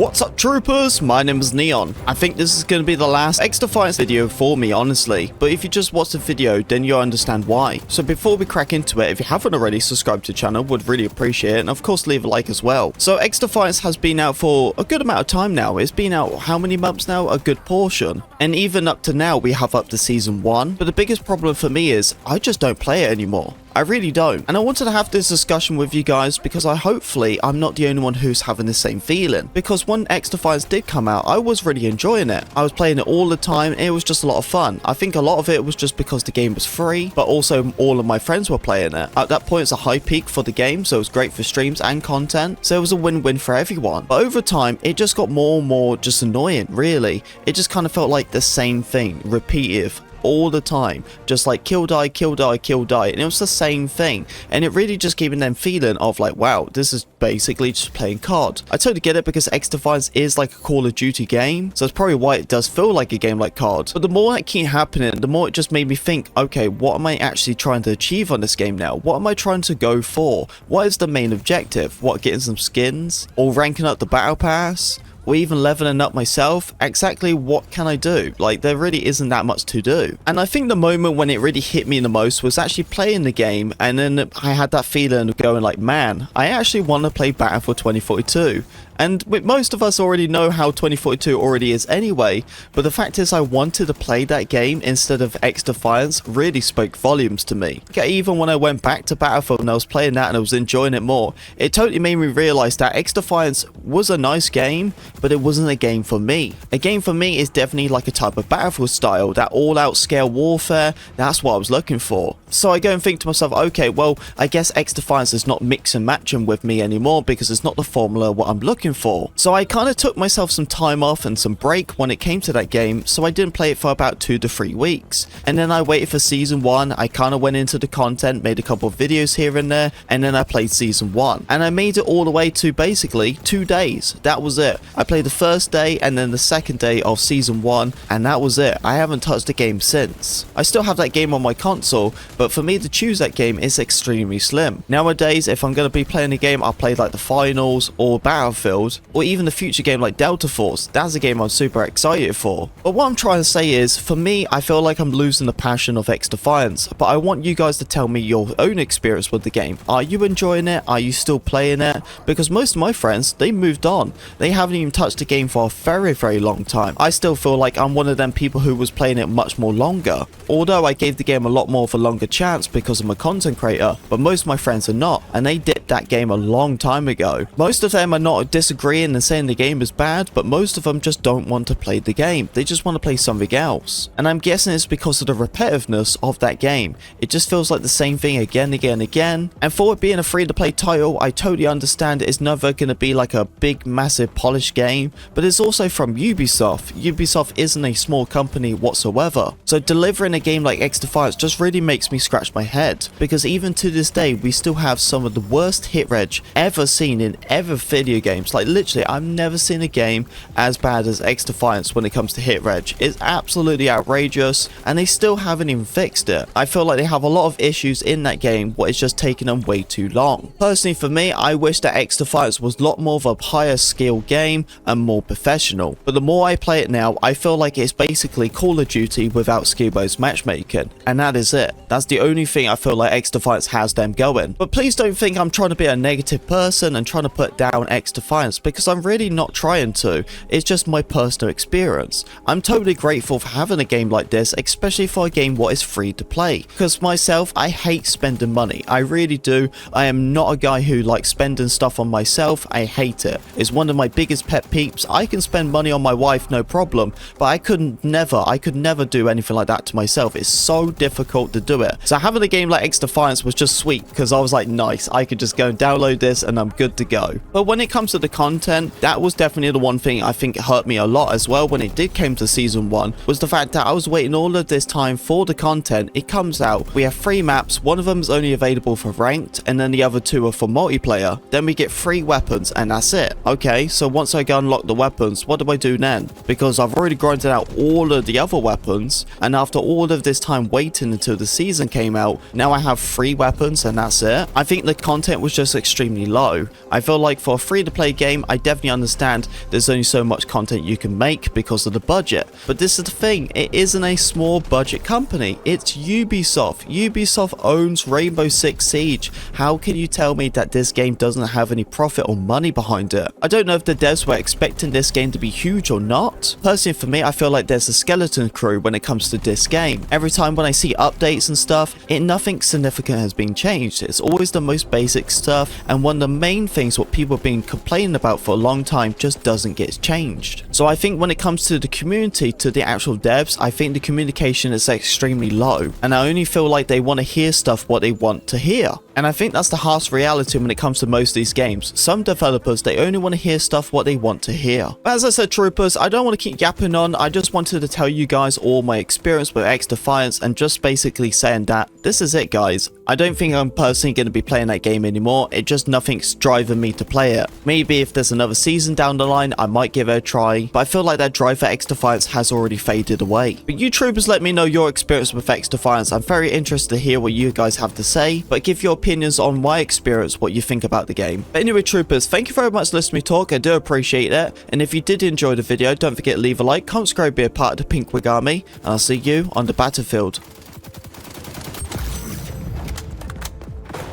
What's up, troopers? My name is Neon. I think this is going to be the last XDefiant video for me, honestly, but if you just watch the video, then you'll understand why. So before we crack into it, if you haven't already, subscribe to the channel, would really appreciate it, and of course leave a like as well. So XDefiant has been out for a good amount of time now. It's been out how many months now? A good portion. And even up to now, we have up to season 1, but the biggest problem for me is I just don't play it anymore. I really don't. And I wanted to have this discussion with you guys because hopefully I'm not the only one who's having the same feeling. Because when XDefiant did come out, I was really enjoying it. I was playing it all the time. It was just a lot of fun. I think a lot of it was just because the game was free, but also all of my friends were playing it. At that point, it's a high peak for the game, so it was great for streams and content. So it was a win-win for everyone. But over time, it just got more and more just annoying, really. It just kind of felt like the same thing, repetitive, all the time, just like kill die, kill die, kill die, and it was the same thing, and it really just gave them feeling of like, wow, this is basically just playing COD. I totally get it because XDefiant is like a Call of Duty game, so that's probably why it does feel like a game like COD. But the more that kept happening, the more it just made me think, okay, what am I actually trying to achieve on this game now? What am I trying to go for? What is the main objective? What, getting some skins, or ranking up the battle pass, or even leveling up myself? Exactly what can I do? Like, there really isn't that much to do. And I think the moment when it really hit me the most was actually playing the game, and then I had that feeling of going like, man, I actually want to play Battlefield 2042. And most of us already know how 2042 already is anyway, but the fact is I wanted to play that game instead of XDefiant really spoke volumes to me. Even when I went back to Battlefield and I was playing that and I was enjoying it more, it totally made me realize that XDefiant was a nice game, but it wasn't a game for me. A game for me is definitely like a type of Battlefield style, that all-out scale warfare. That's what I was looking for. So I go and think to myself, okay, well, I guess XDefiant is not mix and matching with me anymore because it's not the formula what I'm looking for. So I kind of took myself some time off and some break when it came to that game, so I didn't play it for about 2 to 3 weeks. And then I waited for season 1, I kind of went into the content, made a couple of videos here and there, and then I played season 1. And I made it all the way to basically 2 days. That was it. I played the first day and then the second day of season 1, and that was it. I haven't touched the game since. I still have that game on my console, but for me to choose that game is extremely slim. Nowadays, if I'm going to be playing a game, I'll play like the Finals or Battlefield, or even the future game like Delta Force. That's a game I'm super excited for. But what I'm trying to say is, for me, I feel like I'm losing the passion of XDefiant, but I want you guys to tell me your own experience with the game. Are you enjoying it? Are you still playing it? Because most of my friends, they moved on. They haven't even touched the game for a very, very long time. I still feel like I'm one of them people who was playing it much more longer. Although I gave the game a lot more of a longer chance because I'm a content creator, but most of my friends are not, and they dipped that game a long time ago. Most of them are not disagreeing and saying the game is bad, but most of them just don't want to play the game. They just want to play something else. And I'm guessing it's because of the repetitiveness of that game. It just feels like the same thing again, again. And for it being a free-to-play title, I totally understand it's never going to be like a big, massive, polished game, but it's also from Ubisoft. Ubisoft isn't a small company whatsoever. So delivering a game like XDefiant just really makes me scratch my head, because even to this day, we still have some of the worst hit reg ever seen in ever video games. Like, literally, I've never seen a game as bad as XDefiant when it comes to hit reg. It's absolutely outrageous, and they still haven't even fixed it. I feel like they have a lot of issues in that game, but it's just taking them way too long. Personally, for me, I wish that XDefiant was a lot more of a higher skill game and more professional. But the more I play it now, I feel like it's basically Call of Duty without skill-based matchmaking, and that is it. That's the only thing I feel like XDefiant has them going. But please don't think I'm trying to be a negative person and trying to put down XDefiant, because I'm really not trying to. It's just my personal experience. I'm totally grateful for having a game like this, especially for a game what is free to play. Because myself, I hate spending money. I really do. I am not a guy who likes spending stuff on myself. I hate it. It's one of my biggest pet peeves. I can spend money on my wife, no problem, but I could never do anything like that to myself. It's so difficult to do it. So having a game like XDefiant was just sweet, because I was like, nice, I could just go and download this and I'm good to go. But when it comes to the content, that was definitely the one thing I think hurt me a lot as well when it did came to season 1, was the fact that I was waiting all of this time for the content. It comes out, we have 3 maps, one of them is only available for ranked, and then the other 2 are for multiplayer. Then we get 3 weapons, and that's it. Okay, so once I go unlock the weapons, what do I do then? Because I've already grinded out all of the other weapons, and after all of this time waiting until the season came out, now I have 3 weapons and that's it. I think the content was just extremely low. I feel like for a free-to-play game, I definitely understand there's only so much content you can make because of the budget. But this is the thing, it isn't a small budget company. It's Ubisoft. Ubisoft owns Rainbow Six Siege. How can you tell me that this game doesn't have any profit or money behind it? I don't know if the devs were expecting this game to be huge or not. Personally for me, I feel like there's a skeleton crew when it comes to this game. Every time when I see updates and stuff, nothing significant has been changed. It's always the most basic stuff, and one of the main things what people have been complaining about for a long time just doesn't get changed. So I think when it comes to the community, to the actual devs, I think the communication is extremely low, and I only feel like they want to hear stuff what they want to hear. And I think that's the harsh reality when it comes to most of these games. Some developers, they only want to hear stuff what they want to hear. But as I said, troopers, I don't want to keep yapping on. I just wanted to tell you guys all my experience with XDefiant and just basically saying that this is it, guys. I don't think I'm personally going to be playing that game anymore. It just nothing's driving me to play it. Maybe if there's another season down the line, I might give it a try, but I feel like that drive for XDefiant has already faded away. But you troopers, let me know your experience with XDefiant. I'm very interested to hear what you guys have to say, but give your opinions on my experience, what you think about the game. But anyway, troopers, thank you very much for listening to me talk. I do appreciate it. And if you did enjoy the video, don't forget to leave a like, comment, subscribe, be a part of the Pink Wig Army, and I'll see you on the battlefield.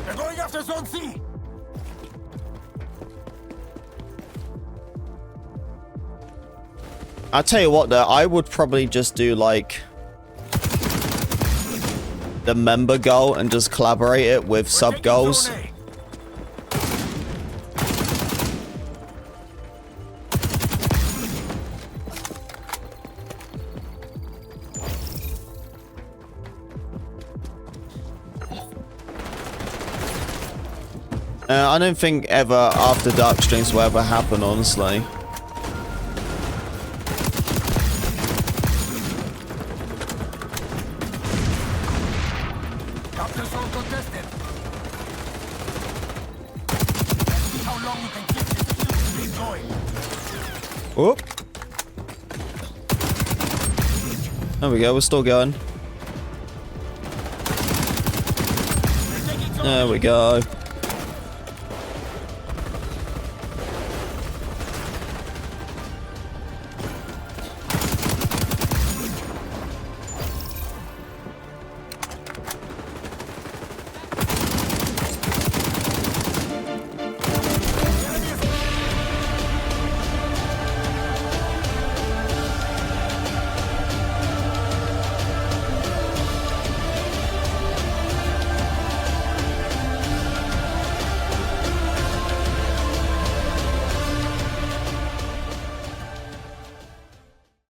They're going after Zone C. I'll tell you what though, I would probably just do like the member goal and just collaborate it with sub goals. I don't think ever after dark streams will ever happen, honestly. Oop. There we go, we're still going. There we go.